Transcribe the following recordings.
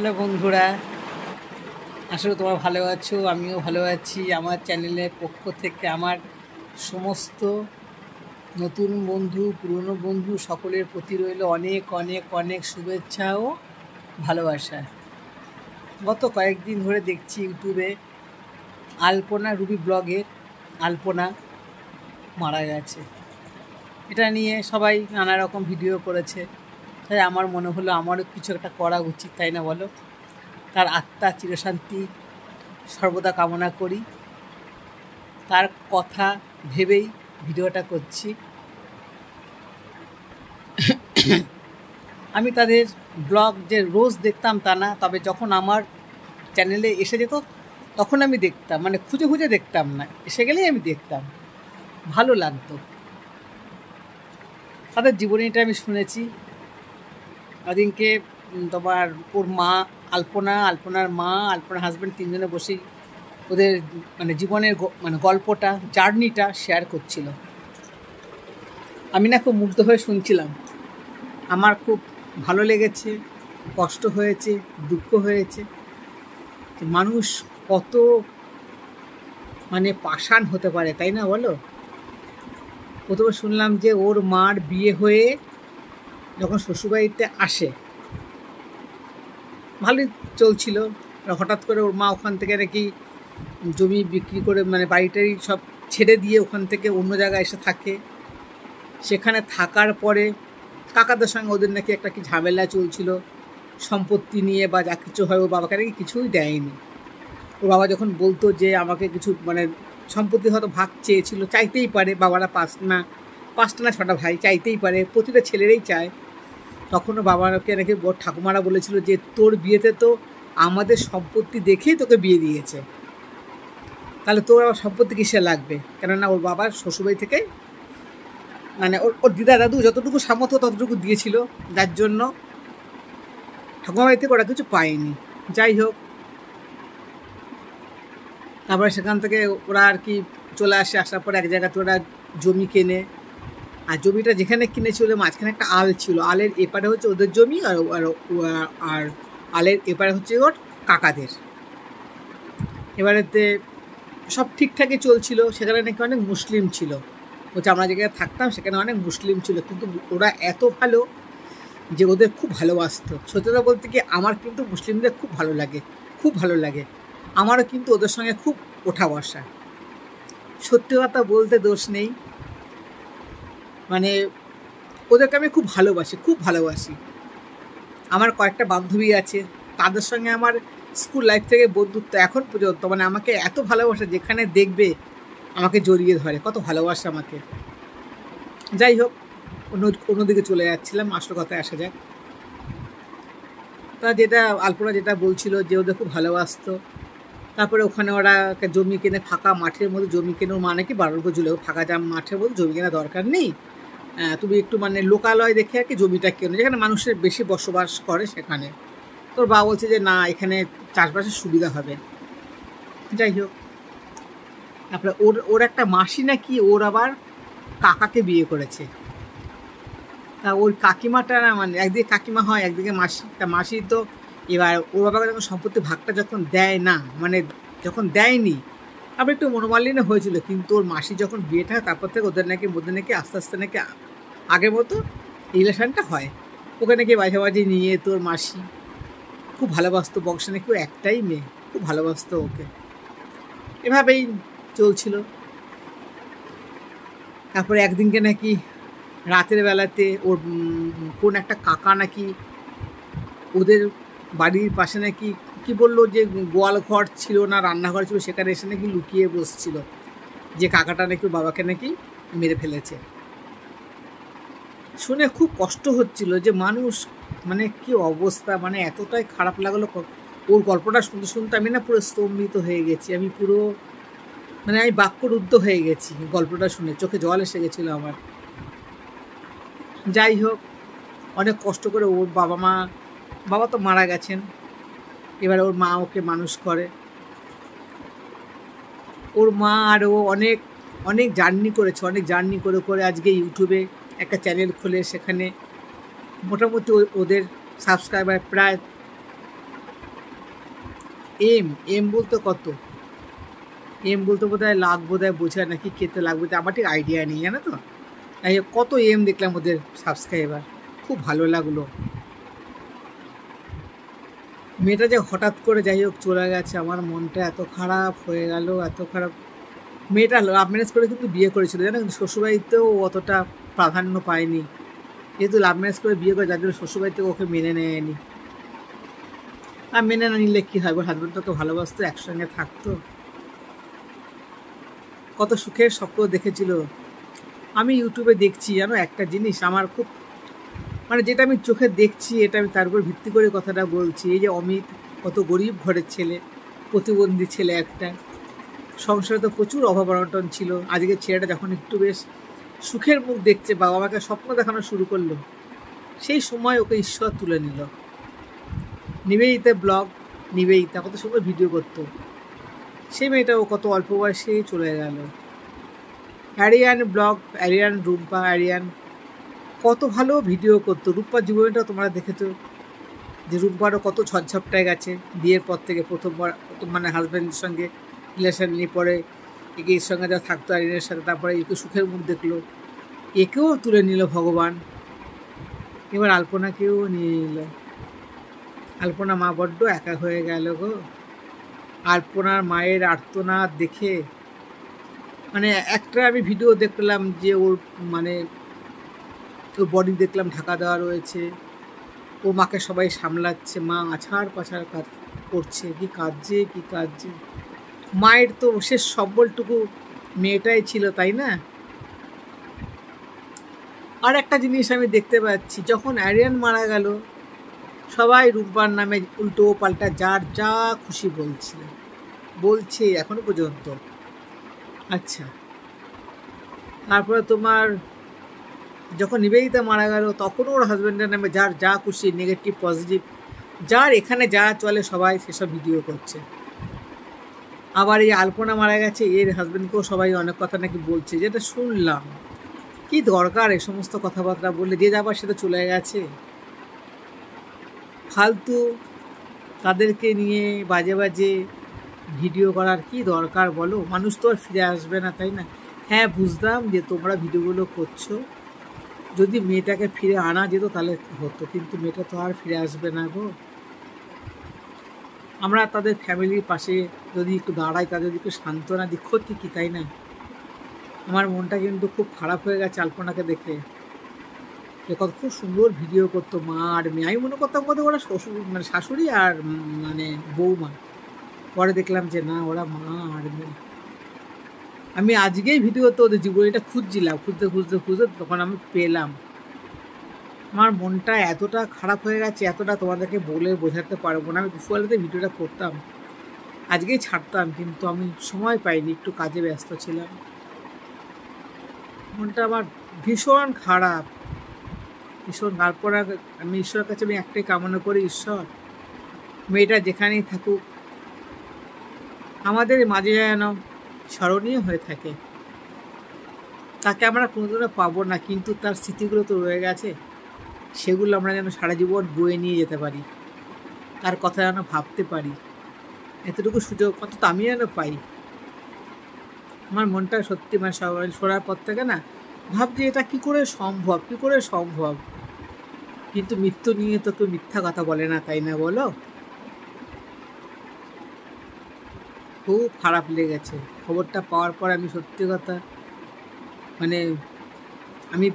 Hello বন্ধুরা, আসলে তোমরা ভালো আছো, আমিও ভালো আছি। আমার চ্যানেলের পক্ষ থেকে আমার সমস্ত নতুন বন্ধু, পুরনো বন্ধু সকলের প্রতি রইল অনেক অনেক অনেক শুভেচ্ছা ও ভালোবাসা। গত কয়েকদিন ধরে দেখছি ইউটিউবে আলপনা রুবি ব্লগের আলপনা মারা গেছে। এটা নিয়ে সবাই নানা রকম ভিডিও করেছে, তাই আমার মনে হলো আমারও কিছু একটা করা উচিত, তাই না বলো? তার আত্মা চিরশান্তি সর্বদা কামনা করি। তার কথা ভেবেই ভিডিওটা করছি। আমি তাদের ব্লগ যে রোজ দেখতাম তা না, তবে যখন আমার চ্যানেলে এসে যেত তখন আমি দেখতাম, মানে খুঁজে খুঁজে দেখতাম না, এসে গেলেই আমি দেখতাম, ভালো লাগতো। তাদের জীবনীটা আমি শুনেছি। ওদিনকে তোমার ওর মা আলপনার মা, আলপনার হাজব্যান্ড তিনজনে বসেই ওদের মানে জীবনের গল্পটা, জার্নিটা শেয়ার করছিল। আমি না খুব মুগ্ধ হয়ে শুনছিলাম। আমার খুব ভালো লেগেছে, কষ্ট হয়েছে, দুঃখ হয়েছে। মানুষ কত পাষাণ হতে পারে, তাই না বলো? প্রথমে শুনলাম যে ওর মার বিয়ে হয়ে যখন শ্বশুরবাড়িতে আসে ভালোই চলছিল, হঠাৎ করে ওর মা ওখান থেকে নাকি জমি বিক্রি করে বাড়িটারি সব ছেড়ে দিয়ে ওখান থেকে অন্য জায়গায় এসে থাকে। সেখানে থাকার পরে কাকাদের সঙ্গে ওদের নাকি একটা কি ঝামেলা চলছিল সম্পত্তি নিয়ে, বা যা কিছু হয় ওর বাবাকে নাকি কিছুই দেয়নি। ওর বাবা যখন বলতো যে আমাকে কিছু সম্পত্তি হয়তো ভাগ চেয়েছিল, চাইতেই পারে, বাবারা পাঁচটা না ছটা ভাই, চাইতেই পারে, প্রতিটা ছেলেরই চায়। তখনও বাবাকে নাকি ঠাকুমারা বলেছিল যে তোর বিয়েতে তো আমাদের সম্পত্তি দেখেই তোকে বিয়ে দিয়েছে, তাহলে তোর আবার সম্পত্তি কিসে লাগবে? কেননা ওর বাবার শ্বশুরবাড়ি থেকে ওর দিদা দাদু যতটুকু সামর্থ্য ততটুকু দিয়েছিল, যার জন্য ঠাকুমা বাড়ি থেকে ওরা কিছু পায়নি। যাই হোক, তারপরে সেখান থেকে ওরা আর কি চলে আসে। আসার পরে এক জায়গাতে ওরা জমি কেনে, আর জমিটা যেখানে কিনেছিল মাঝখানে একটা আল ছিল, আলের এপারে হচ্ছে ওদের জমি, আর আলের এপারে হচ্ছে ওর কাকাদের। এবারেতে সব ঠিকঠাকই চলছিল। সেখানে নাকি অনেক মুসলিম ছিল, বলছে আমরা যেখানে থাকতাম সেখানে অনেক মুসলিম ছিল, কিন্তু ওরা এত ভালো যে ওদের খুব ভালোবাসতো। সত্যতা বলতে কি, আমার কিন্তু মুসলিমদের খুব ভালো লাগে, খুব ভালো লাগে। আমারও কিন্তু ওদের সঙ্গে খুব ওঠা বসা। সত্যি কথা বলতে দোষ নেই, ওদেরকে আমি খুব ভালোবাসি, খুব ভালোবাসি। আমার কয়েকটা বান্ধবী আছে, তাদের সঙ্গে আমার স্কুল লাইফ থেকে বন্ধুত্ব এখন পর্যন্ত, আমাকে এত ভালোবাসে, যেখানে দেখবে আমাকে জড়িয়ে ধরে, কত ভালোবাসে আমাকে। যাই হোক, অন্যদিকে চলে যাচ্ছিলাম, আসল কথায় আসা যাক। তা যেটা আলপনা যেটা বলছিল যে ওদের খুব ভালোবাসতো। তারপরে ওখানে ওরা জমি কিনে, ফাঁকা মাঠের মধ্যে জমি কেনে, মা নাকি বারণ করছিল ফাঁকা মাঠের মধ্যে জমি কেনা দরকার নেই, তুমি একটু লোকালয় দেখে আর কি জমিটা কেনো, যেখানে মানুষের বেশি বসবাস করে সেখানে। তোর বাবা বলছে যে না, এখানে চাষবাসের সুবিধা হবে। যাই হোক, তারপরে ওর একটা মাসি নাকি ওর আবার কাকাকে বিয়ে করেছে। তা ওর কাকিমাটা একদিকে কাকিমা হয়, একদিকে মাসি। তা মাসি তো এবার ওর বাবাকে যখন সম্পত্তি ভাগটা যখন দেয় না, যখন দেয়নি, আবার একটু মনোমালিন্য হয়েছিল। কিন্তু ওর মাসি যখন বিয়েটা হয়, তারপর থেকে ওদের মধ্যে নাকি আস্তে আস্তে নাকি আগের মতো রিলেশনটা হয়। ওকে নাকি মাঝে মাঝে নিয়ে তোর মাসি খুব ভালোবাসতো, বংশে নাকি একটাই মেয়ে, খুব ভালোবাসতো ওকে। এভাবেই চলছিল। তারপরে একদিনকে নাকি রাতের বেলাতে ওর কোন একটা কাকা নাকি ওদের বাড়ির পাশে নাকি কি বললো যে গোয়াল ঘর ছিল না রান্নাঘর ছিল, সেখানে এসে নাকি লুকিয়ে বসছিল, যে কাকাটা নাকি ওর বাবাকে নাকি মেরে ফেলেছে। শুনে খুব কষ্ট হচ্ছিল যে মানুষ কি অবস্থা, এতটাই খারাপ লাগলো। ওর গল্পটা শুনতে শুনতে আমি না পুরো স্তম্ভিত হয়ে গেছি, আমি পুরো আমি বাক্যরুদ্ধ হয়ে গেছি গল্পটা শুনে, চোখে জল এসে গেছিলো আমার। যাই হোক, অনেক কষ্ট করে ওর বাবা তো মারা গেছেন, এবার ওর মা ওকে মানুষ করে। ওর মা আর ও অনেক অনেক জার্নি করেছে, অনেক জার্নি করে করে আজকে ইউটিউবে একটা চ্যানেল খুলে, সেখানে মোটামুটি ওদের সাবস্ক্রাইবার প্রায় এম এম বলতে কত, এম বলতে বোধহয় লাখ বোধহয় বোঝায় নাকি, খেতে লাগবে, আমার ঠিক আইডিয়া নেই, জানো তো। তাই কত এম দেখলাম ওদের সাবস্ক্রাইবার, খুব ভালো লাগলো। মেয়েটা যে হঠাৎ করে যাই হোক চলে গেছে, আমার মনটা এত খারাপ হয়ে গেল, এত খারাপ। মেয়েটা লাভ ম্যারেজ করে কিন্তু বিয়ে করেছিল, জানো, কিন্তু শ্বশুরবাড়িতেও অতটা প্রাধান্য পায়নি, যেহেতু লাভ ম্যারেজ করে বিয়ে করে, যার জন্য শ্বশুরবাড়িতে ওকে মেনে নেয়নি। আর মেনে না নিলে কী হবে, হাজব্যান্ড তোকে ভালোবাসতো, একসঙ্গে থাকতো, কত সুখের স্বপ্ন দেখেছিল। আমি ইউটিউবে দেখছি, জানো একটা জিনিস আমার খুব, মানে যেটা আমি চোখে দেখছি, এটা আমি তার উপর ভিত্তি করে কথাটা বলছি। এই যে অমিত, কত গরিব ঘরের ছেলে, প্রতিবন্ধী ছেলে একটা, সংসারে তো প্রচুর অভাব অনটন ছিল। আজকে ছেলেটা যখন একটু বেশ সুখের মুখ দেখছে, বাবা মাকে স্বপ্ন দেখানো শুরু করলো, সেই সময় ওকে ঈশ্বর তুলে নিল। নিবেদিতা ব্লগ, নিবেদিতা কত সময় ভিডিও করতো, সেই মেয়েটাও কত অল্প বয়সে চলে গেল। অ্যারিয়ান ব্লগ, অ্যারিয়ান, রুম্পা অ্যারিয়ান কত ভালো ভিডিও করতো। রূপার জীবনটা তোমরা দেখেছো, যে রুম্পারও কত ঝপটায় গেছে বিয়ের পর থেকে। প্রথমবার মানে হাজব্যান্ডের সঙ্গে রিলেশন নিয়ে, পরে একে এর সঙ্গে যা থাকতো অ্যারিয়ানের সাথে, তারপরে একে সুখের মুখ দেখলো, একেও তুলে নিল ভগবান। এবার আলপনাকেও নিয়ে নিল। আলপনা মা বড্ড একা হয়ে গেল গো। আলপনার মায়ের আর্তনাদ দেখে, মানে একটা আমি ভিডিও দেখলাম যে ওর মানে ওর বডি দেখলাম ঢাকা দেওয়া রয়েছে, ও মাকে সবাই সামলাচ্ছে, মা আছাড় পাছাড় কাজ করছে, কি কাঁদছে। মায়ের তো শেষ সম্বলটুকু মেয়েটাই ছিল, তাই না? আর একটা জিনিস আমি দেখতে পাচ্ছি, যখন অ্যারিয়ান মারা গেল, সবাই রুম্পার নামে উল্টো পাল্টা যার যা খুশি বলছে এখনো পর্যন্ত। আচ্ছা, তারপরে তোমার যখন নিবেদিতা মারা গেল, তখনও ওর হাজব্যান্ডের নামে যার যা খুশি, নেগেটিভ পজিটিভ, যার এখানে যা চলে সবাই সেসব ভিডিও করছে। আবার এই আলপনা মারা গেছে, এর হাজব্যান্ডকেও সবাই অনেক কথা নাকি বলছে, যেটা শুনলাম। কি দরকার এই সমস্ত কথাবার্তা বললে, যে যাবার সেটা চলে গেছে, ফালতু তাদেরকে নিয়ে বাজে বাজে ভিডিও করার কি দরকার বলো? মানুষ তো আর ফিরে আসবে না, তাই না? হ্যাঁ, বুঝলাম যে তোমরা ভিডিওগুলো করছো, যদি মেয়েটাকে ফিরে আনা যেত তাহলে হতো, কিন্তু মেয়েটা তো আর ফিরে আসবে না গো। আমরা তাদের ফ্যামিলির পাশে যদি একটু দাঁড়াই, তাদের একটু সান্ত্বনা দিই, ক্ষতি কি, তাই না? আমার মনটা কিন্তু খুব খারাপ হয়ে গেছে আলপনাকে দেখে। কত খুব সুন্দর ভিডিও করতো মা আর মেয়ে, আমি মনে করতাম বোধহয় ওরা শ্বশুর মানে শাশুড়ি আর মানে বৌমা, পরে দেখলাম যে না, ওরা মা আর মেয়ে। আমি আজকেই ভিডিওতে ওদের জীবনীটা খুঁজছিলাম, খুঁজতে তখন আমি পেলাম। আমার মনটা এতটা খারাপ হয়ে গেছে, এতটা তোমাদেরকে বলে বোঝাতে পারবো না। আমি দুপুরবেলাতে ভিডিওটা করতাম, আজকেই ছাড়তাম, কিন্তু আমি সময় পাইনি, একটু কাজে ব্যস্ত ছিলাম। মনটা আমার ভীষণ খারাপ, ভীষণ। তারপর আমি ঈশ্বরের কাছে আমি একটাই কামনা করি, ঈশ্বর মেয়েটা যেখানেই থাকুক আমাদের মাঝে যেন স্মরণীয় হয়ে থাকে। তাকে আমরা কোনোদিনও পাবো না, কিন্তু তার স্মৃতিগুলো তো রয়ে গেছে, সেগুলো আমরা যেন সারা জীবন বয়ে নিয়ে যেতে পারি, তার কথা যেন ভাবতে পারি, এতটুকু সুযোগ অন্তত আমি যেন পাই। আমার মনটা সত্যি মানে শোনার পর থেকে না ভাবছি এটা কী করে সম্ভব। কিন্তু মৃত্যু নিয়ে তো কেউ মিথ্যা কথা বলে না, তাই না বলো? খুব খারাপ লেগেছে খবরটা পাওয়ার পর। আমি সত্যি কথা মানে আমি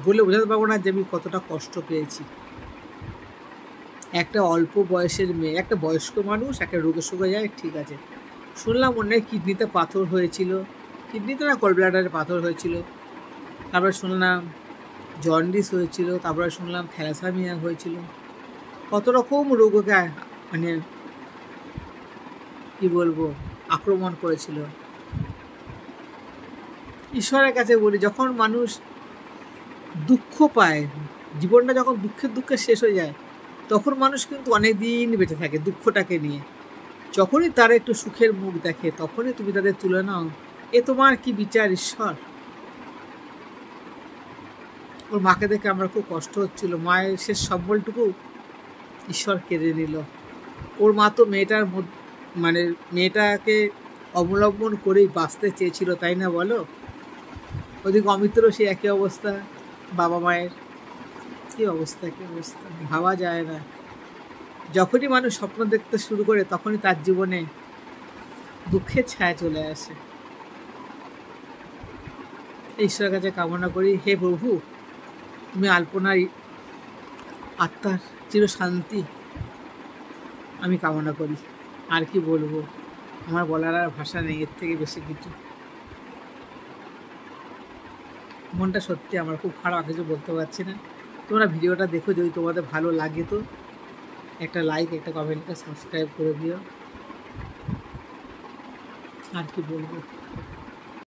বলে বোঝাতে পারবো না যে আমি কতটা কষ্ট পেয়েছি। একটা অল্প বয়সের মেয়ে, একটা বয়স্ক মানুষ, একটা রোগে শোকে যায়, ঠিক আছে, শুনলাম অনেক কিডনিতে পাথর হয়েছিল, কিডনিতে না গলব্লাডারে পাথর হয়েছিল, তারপরে শুনলাম জন্ডিস হয়েছিল, তারপরে শুনলাম থ্যালাসেমিয়া হয়েছিল, কত রকম রোগ ওকে মানে কী বলবো আক্রমণ করেছিল। ঈশ্বরের কাছে বলি, যখন মানুষ দুঃখ পায়, জীবনটা যখন দুঃখে শেষ হয়ে যায়, তখন মানুষ কিন্তু অনেক দিন বেঁচে থাকে দুঃখটাকে নিয়ে। যখনই তারা একটু সুখের মুখ দেখে, তখনই তুমি তাদের তুলে নাও, এ তোমার কি বিচার ঈশ্বর? ওর মাকে দেখে আমার খুব কষ্ট হচ্ছিল, মায়ের শেষ সম্বলটুকু ঈশ্বর কেড়ে নিল। ওর মা তো মেয়েটার মানে মেয়েটাকে অবলম্বন করেই বাঁচতে চেয়েছিল, তাই না বলো? ওদিকে অমিত্রও সে একই অবস্থা, বাবা মায়ের কী অবস্থা, কী অবস্থা ভাবা যায় না। যখনই মানুষ স্বপ্ন দেখতে শুরু করে তখনই তার জীবনে দুঃখের ছায়া চলে আসে। ঈশ্বরের কাছে কামনা করি, হে প্রভু, তুমি আলপনার আত্মার চিরশান্তি আমি কামনা করি। আর কি বলবো, আমার বলার আর ভাষা নেই এর থেকে বেশি কিছু। মনটা সত্যি আমার খুব খারাপ, কিছু বলতে পারছি না। তোমরা ভিডিওটা দেখো, যদি তোমাদের ভালো লাগে তো একটা লাইক, একটা কমেন্ট, একটা সাবস্ক্রাইব করে দিও। আর কি বলবো।